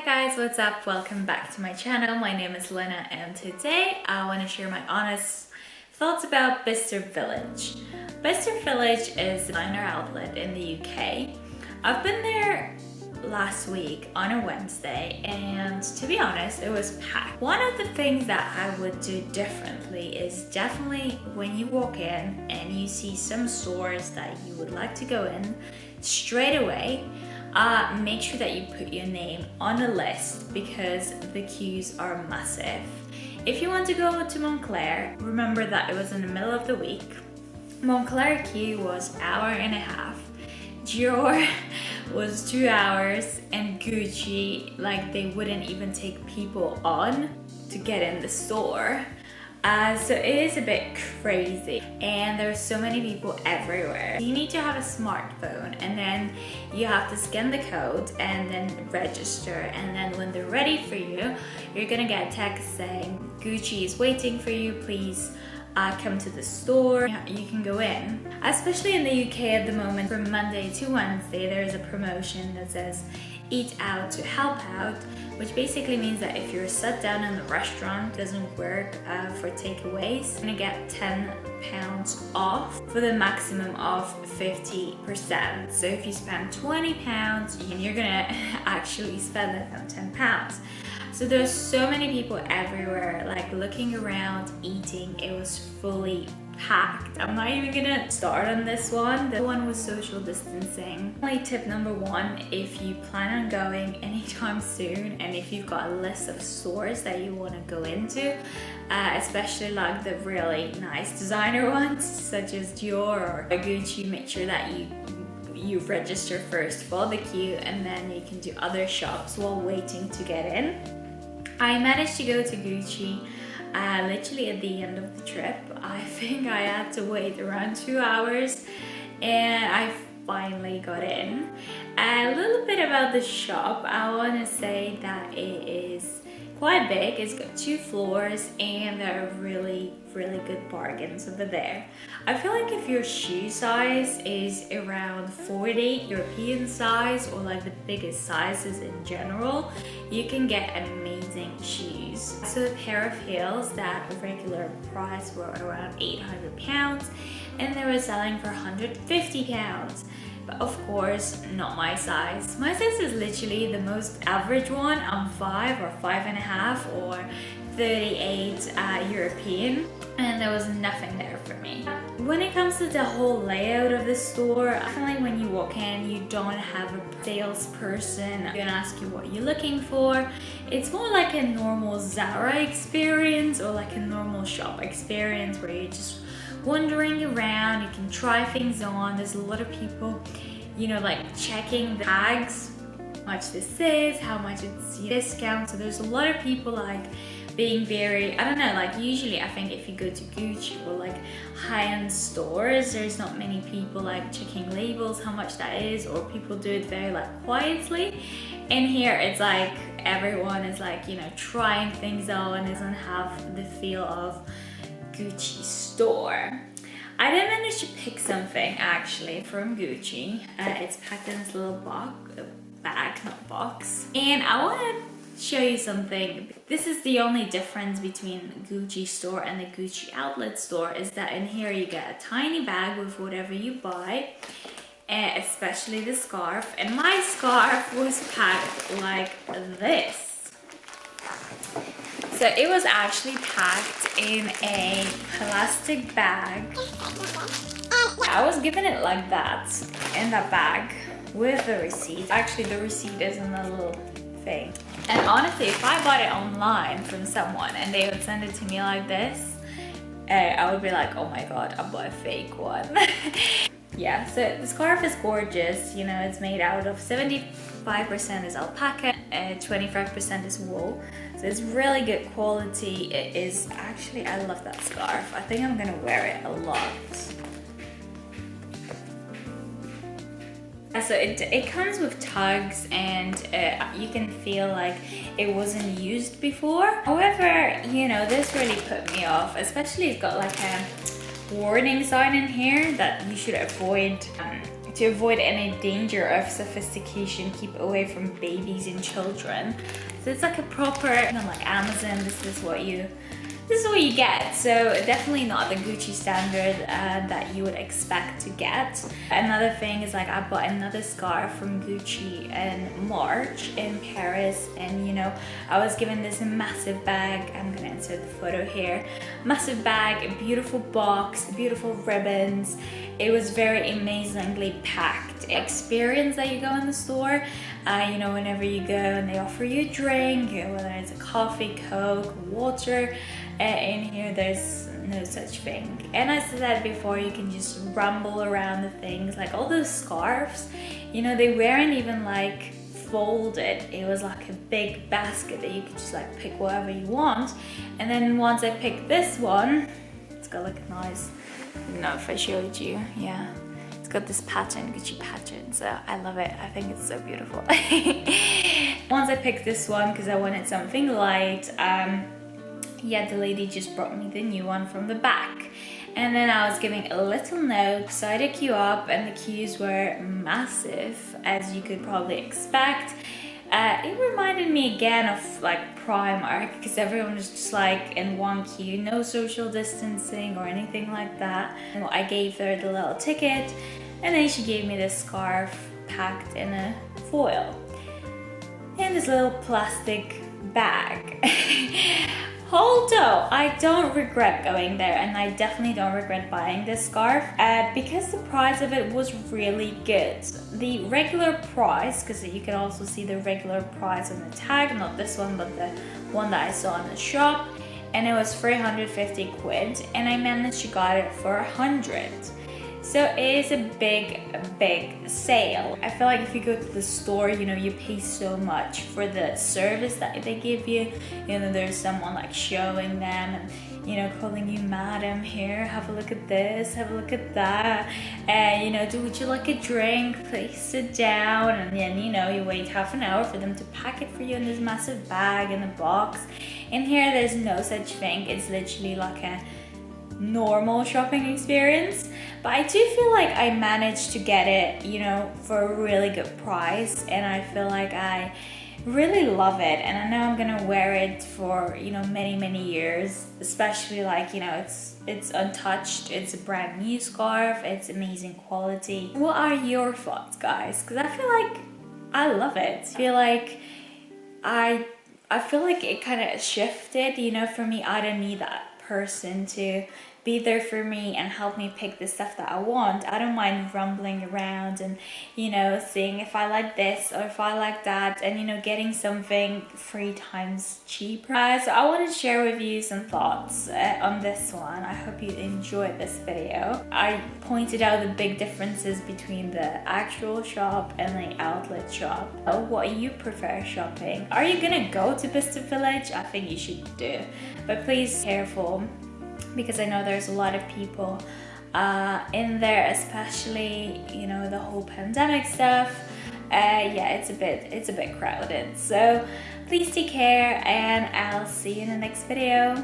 Guys, what's up? Welcome back to my channel. My name is Lena and today I want to share my honest thoughts about Bicester Village. Bicester Village is a designer outlet in the UK. I've been there last week on a Wednesday and to be honest it was packed. One of the things that I would do differently is definitely when you walk in and you see some stores that you would like to go in straight away, make sure that you put your name on a list because the queues are massive. If you want to go to Montclair, remember that it was in the middle of the week. Montclair queue was an hour and a half. Dior was 2 hours and Gucci, like they wouldn't even take people on to get in the store. So it is a bit crazy and there's so many people everywhere. You need to have a smartphone and then you have to scan the code and then register, and then when they're ready for you, you're gonna get a text saying Gucci is waiting for you, please come to the store. You can go in. Especially in the UK at the moment, from Monday to Wednesday there is a promotion that says eat out to help out, which basically means that if you're sat down in the restaurant, doesn't work for takeaways, you're gonna get £10 off for the maximum of 50%. So if you spend £20, you're gonna actually spend it on £10. So there's so many people everywhere, like looking around, eating. It was fully packed. I'm not even gonna start on this one. The one was social distancing. Only tip number one, if you plan on going anytime soon and if you've got a list of stores that you want to go into, especially like the really nice designer ones such as Dior or Gucci, make sure that you register first for the queue and then you can do other shops while waiting to get in. I managed to go to Gucci literally at the end of the trip. I think I had to wait around 2 hours and I finally got in. A little bit about the shop, I want to say that it is quite big. It's got 2 floors and there are really good bargains over there. I feel like if your shoe size is around 40 European size or like the biggest sizes in general, you can get amazing shoes. So a pair of heels that regular price were around £800 and they were selling for £150. But of course, not my size. My size is literally the most average one. I'm 5 or 5.5 or 38 European, and there was nothing there for me. When it comes to the whole layout of the store, definitely when you walk in, you don't have a salesperson gonna ask you what you're looking for. It's more like a normal Zara experience or like a normal shop experience where you're just wandering around, you can try things on. There's a lot of people, you know, like checking the tags, how much this is, how much it's discount. So there's a lot of people like being very, I don't know, like usually I think if you go to Gucci or like high-end stores, there's not many people like checking labels, how much that is, or people do it very like quietly. And here it's like everyone is like, you know, trying things on, doesn't have the feel of Gucci store. I did manage to pick something actually from Gucci. It's packed in this little bag, not box. And I want to show you something. This is the only difference between the Gucci store and the Gucci outlet store, is that in here you get a tiny bag with whatever you buy, especially the scarf. And my scarf was packed like this. So it was actually packed in a plastic bag. I was given it like that, in that bag, with the receipt. Actually, the receipt is in a little thing. And honestly, if I bought it online from someone and they would send it to me like this, I would be like, oh my god, I bought a fake one. Yeah, so the scarf is gorgeous. You know, it's made out of 75% is alpaca and 25% is wool. So it's really good quality. It is actually, I love that scarf. I think I'm gonna wear it a lot. So it comes with tugs and you can feel like it wasn't used before. However, you know, this really put me off, especially it's got like a warning sign in here that you should avoid to avoid any danger of sophistication, keep away from babies and children. So it's like a proper, like Amazon, this is what you get. So definitely not the Gucci standard that you would expect to get. Another thing is like I bought another scarf from Gucci in March in Paris, and I was given this massive bag. I'm gonna insert the photo here. Massive bag, a beautiful box, beautiful ribbons. It was very amazingly packed. Experience that you go in the store, whenever you go and they offer you a drink, whether it's a coffee, Coke, water. In here there's no such thing. And as I said before, you can just rumble around the things, like all those scarves, they weren't even like folded. It was like a big basket that you could just like pick whatever you want. And then once I picked this one, it's got like a nice, I don't know if I showed you, yeah, it's got this pattern, Gucci pattern, so I love it. I think it's so beautiful. Once I picked this one because I wanted something light, yeah, the lady just brought me the new one from the back. And then I was giving a little note, so I had a queue up, and the queues were massive, as you could probably expect. It reminded me again of like Primark, because everyone was just like in one queue, no social distancing or anything like that. And I gave her the little ticket, and then she gave me this scarf packed in a foil in this little plastic bag. Although I don't regret going there, and I definitely don't regret buying this scarf because the price of it was really good. The regular price, because you can also see the regular price on the tag, not this one but the one that I saw in the shop, and it was 350 quid, and I managed to get it for 100. So it is a big sale. I feel like if you go to the store, you pay so much for the service that they give you. There's someone like showing them and, calling you madam, here, have a look at this, have a look at that. Would you like a drink? Please sit down. And then, you wait half an hour for them to pack it for you in this massive bag in a box. In here, there's no such thing. It's literally like a normal shopping experience, but I do feel like I managed to get it for a really good price, and I feel like I really love it, and I know I'm gonna wear it for many years, especially like it's untouched, it's a brand new scarf, it's amazing quality. What are your thoughts, guys? Because I feel like I love it. I feel like I feel like it kind of shifted, for me. I don't need that person to be there for me and help me pick the stuff that I want. I don't mind rumbling around and seeing if I like this or if I like that, and getting something 3 times cheaper. So I want to share with you some thoughts on this one. I hope you enjoyed this video. I pointed out the big differences between the actual shop and the outlet shop. What you prefer shopping? Are you gonna go to Bicester Village? I think you should do, but please be careful, because I know there's a lot of people in there, especially the whole pandemic stuff. Yeah, it's a bit crowded, so please take care, and I'll see you in the next video.